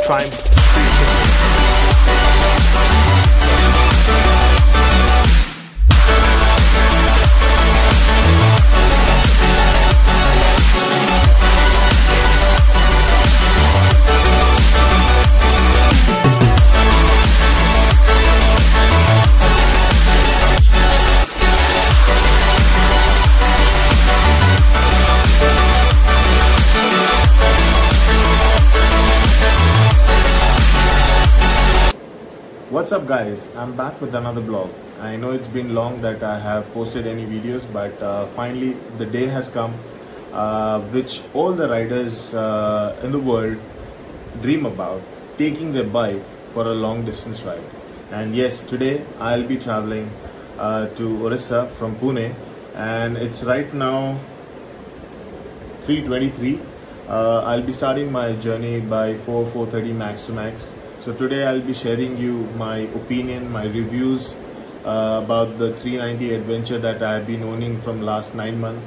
Triumph. What's up guys, I'm back with another vlog. I know it's been long that I have posted any videos, but finally the day has come which all the riders in the world dream about, taking their bike for a long distance ride. And yes, today I'll be traveling to Odissa from Pune, and it's right now 3:23. I'll be starting my journey by 4:30 max to max. So today I'll be sharing you my opinion, my reviews about the 390 adventure that I have been owning from last 9 months.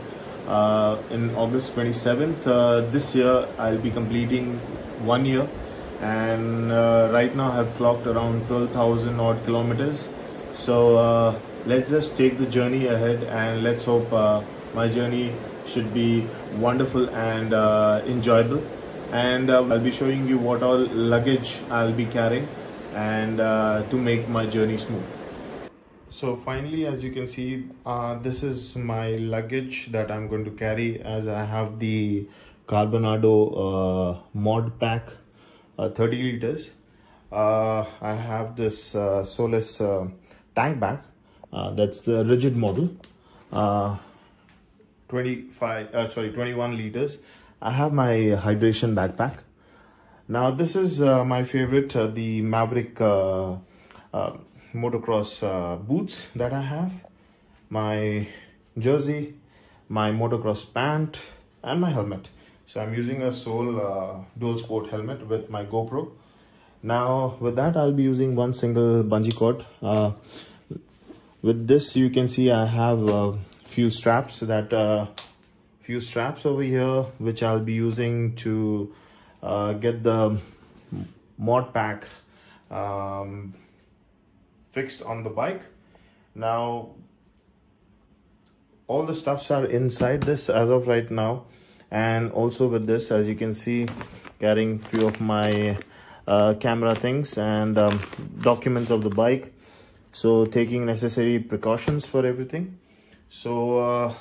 In August 27th this year I'll be completing 1 year, and right now I have clocked around 12,000 odd kilometers. So let's just take the journey ahead, and let's hope my journey should be wonderful and enjoyable. And I'll be showing you what all luggage I'll be carrying, and to make my journey smooth. So finally, as you can see, this is my luggage that I'm going to carry, as I have the Carbonado mod pack, 30 liters. I have this Solace tank bag, that's the rigid model, 21 liters. I have my hydration backpack. Now this is my favorite, the Maverick motocross boots that I have, my jersey, my motocross pant, and my helmet. So I'm using a Sol dual sport helmet with my Gopro. Now with that I'll be using one single bungee cord. With this you can see I have a few straps over here, which I'll be using to get the mod pack fixed on the bike. Now all the stuffs are inside this as of right now, and also with this, as you can see, carrying few of my camera things and documents of the bike, so taking necessary precautions for everything. So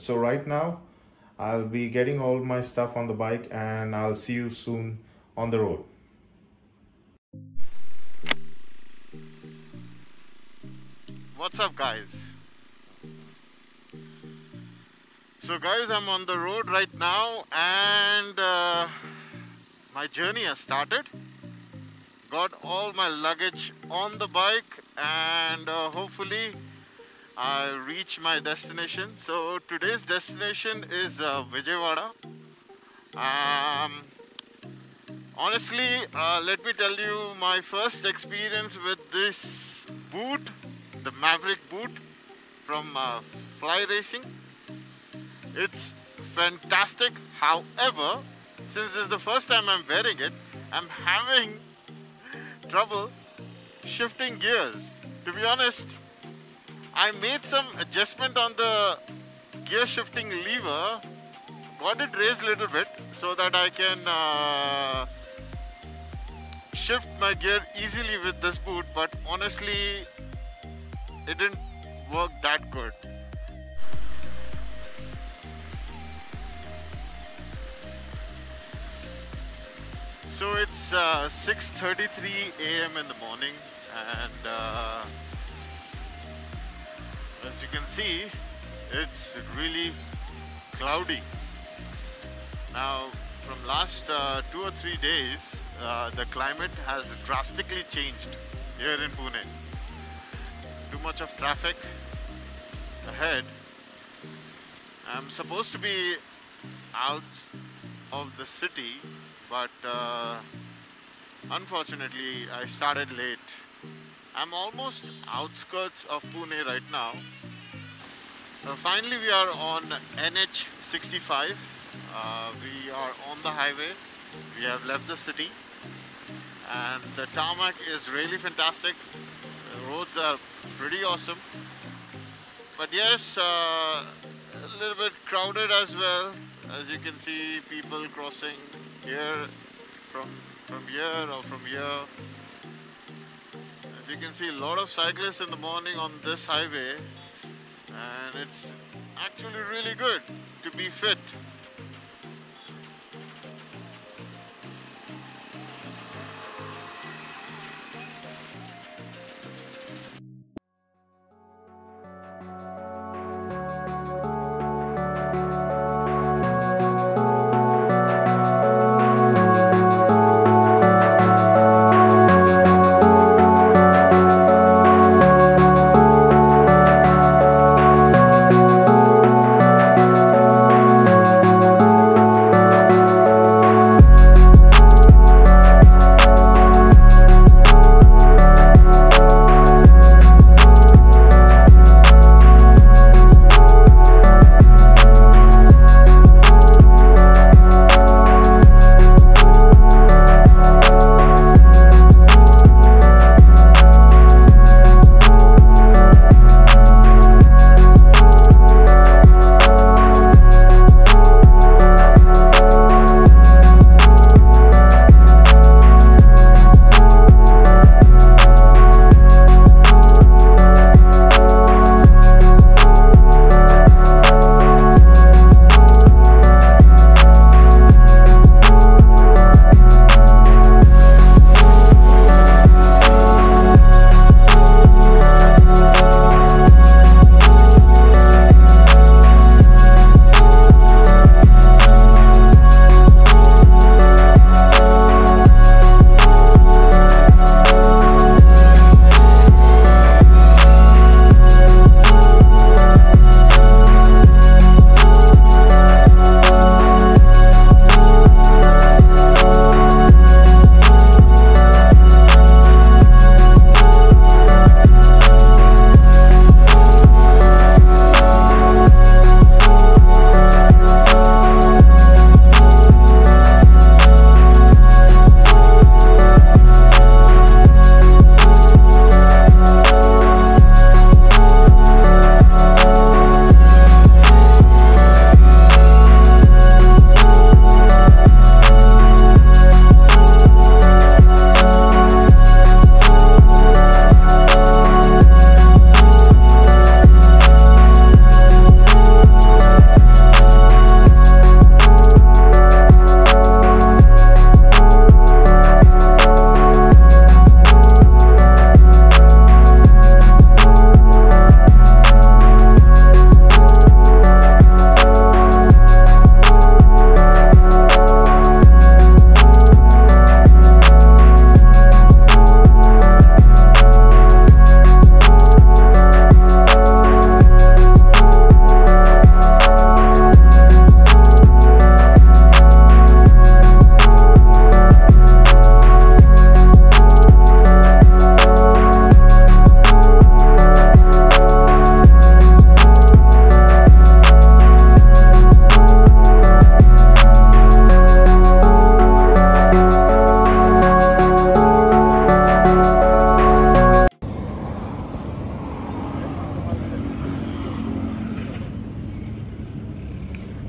right now I'll be getting all my stuff on the bike, and I'll see you soon on the road. What's up guys? So guys, I'm on the road right now, and my journey has started. Got all my luggage on the bike, and hopefully I reach my destination. So today's destination is Vijayawada. Honestly, let me tell you my first experience with this boot, the Maverick boot from Fly Racing. It's fantastic. However, since this is the first time I'm wearing it, I'm having trouble shifting gears. To be honest, I made some adjustment on the gear shifting lever, got it raised a little bit so that I can shift my gear easily with this boot, but honestly it didn't work that good. So it's 6:33 a.m. in the morning, and as you can see, it's really cloudy. Now, from last 2 or 3 days, the climate has drastically changed here in Pune. Too much of traffic ahead. I'm supposed to be out of the city, but unfortunately I started late. I'm almost outskirts of Pune right now. Finally we are on NH 65. We are on the highway. We have left the city. and the tarmac is really fantastic. The roads are pretty awesome, but yes, a little bit crowded as well. As you can see, people crossing here from here or from here. As you can see, a lot of cyclists in the morning on this highway, and it's actually really good to be fit.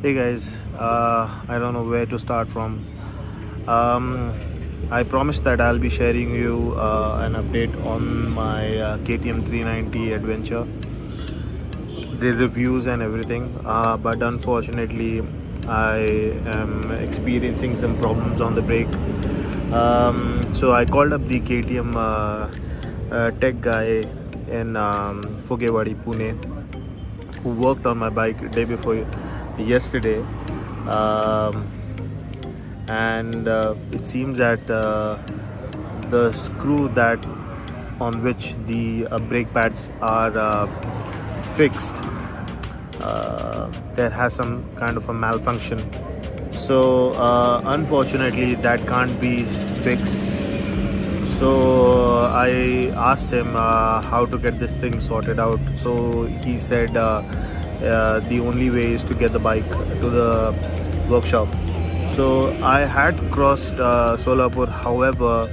Hey guys, I don't know where to start from. I promised that I'll be sharing you an update on my KTM 390 adventure, the reviews and everything, but unfortunately I am experiencing some problems on the brake. So I called up the KTM tech guy in Pune, who worked on my bike day before yesterday, and it seems that the screw that on which the brake pads are fixed, there has some kind of a malfunction. So unfortunately that can't be fixed. So I asked him how to get this thing sorted out. So he said the only way is to get the bike to the workshop. So I had crossed Solapur, however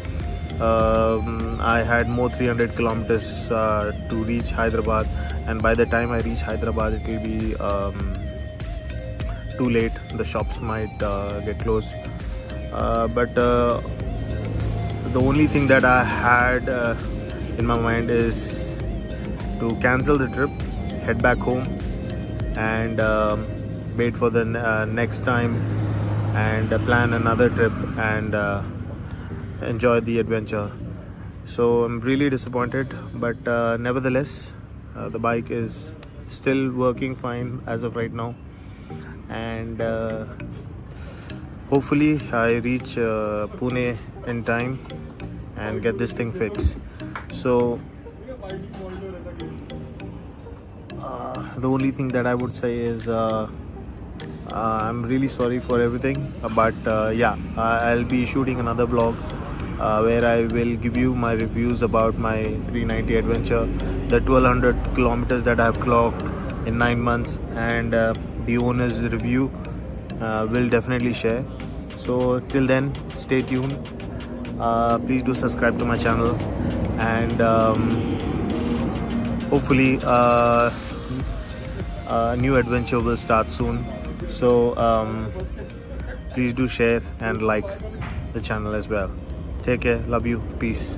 I had more 300 kilometers to reach Hyderabad, and by the time I reach Hyderabad it will be too late. The shops might get closed, but the only thing that I had in my mind is to cancel the trip, head back home, and wait for the next time, and plan another trip and enjoy the adventure. So I'm really disappointed, but nevertheless the bike is still working fine as of right now, and hopefully I reach Pune in time and get this thing fixed. So the only thing that I would say is I'm really sorry for everything, but yeah, I'll be shooting another vlog where I will give you my reviews about my 390 adventure, the 1200 kilometers that I have clocked in 9 months, and the owner's review will definitely share. So till then, stay tuned. Please do subscribe to my channel, and hopefully a new adventure will start soon. So please do share and like the channel as well. Take care, love you, peace.